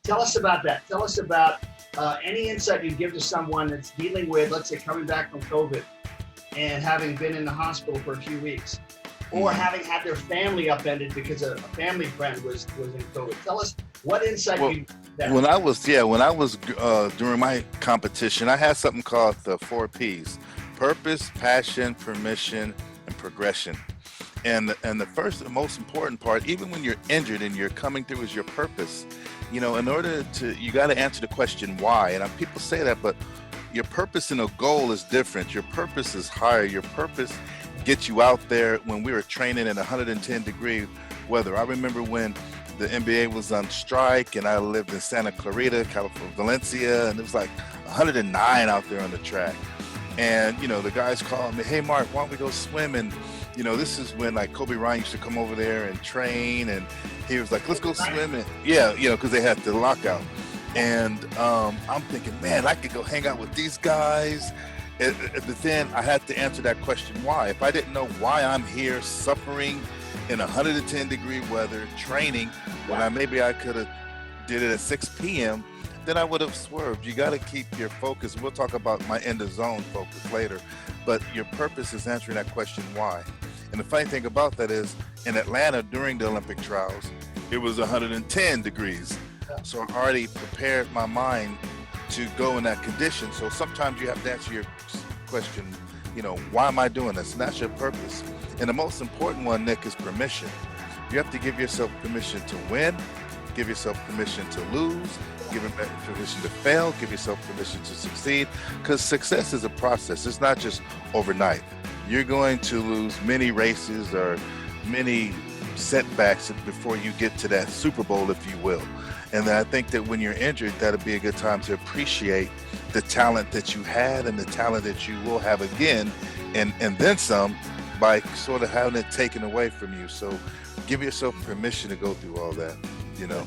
Tell us about that. Tell us about any insight you give to someone that's dealing with, let's say, coming back from COVID and having been in the hospital for a few weeks, or having had their family upended because a family friend was in COVID. Tell us what insight you that. When I was during my competition, I had something called the 4 P's: purpose, passion, permission, and progression. And the first and most important part, even when you're injured and you're coming through, is your purpose. You know, in order to, you got to answer the question why. And people say that, but your purpose and a goal is different. Your purpose is higher. Your purpose gets you out there. When we were training in 110-degree weather, I remember when the NBA was on strike and I lived in Santa Clarita, California, Valencia, and it was like 109 out there on the track. And, you know, the guys called me, "Hey, Mark, why don't we go swimming?" You know, this is when like Kobe Bryant used to come over there and train, and he was like, "Let's go swimming." Yeah, you know, because they had the lockout. And I'm thinking, man, I could go hang out with these guys. But then I had to answer that question, why? If I didn't know why I'm here suffering in 110-degree weather, training, when maybe I could have did it at 6 p.m., then I would have swerved. You got to keep your focus. We'll talk about my end of zone focus later, but your purpose is answering that question, why? And the funny thing about that is, in Atlanta during the Olympic trials, it was 110 degrees. So I already prepared my mind to go in that condition. So sometimes you have to answer your question, you know, why am I doing this? And that's your purpose. And the most important one, Nick, is permission. You have to give yourself permission to win, give yourself permission to lose, give yourself permission to fail, give yourself permission to succeed, because success is a process. It's not just overnight. You're going to lose many races or many setbacks before you get to that Super Bowl, if you will. And I think that when you're injured, that'll be a good time to appreciate the talent that you had and the talent that you will have again, and then some, by sort of having it taken away from you. So give yourself permission to go through all that, you know.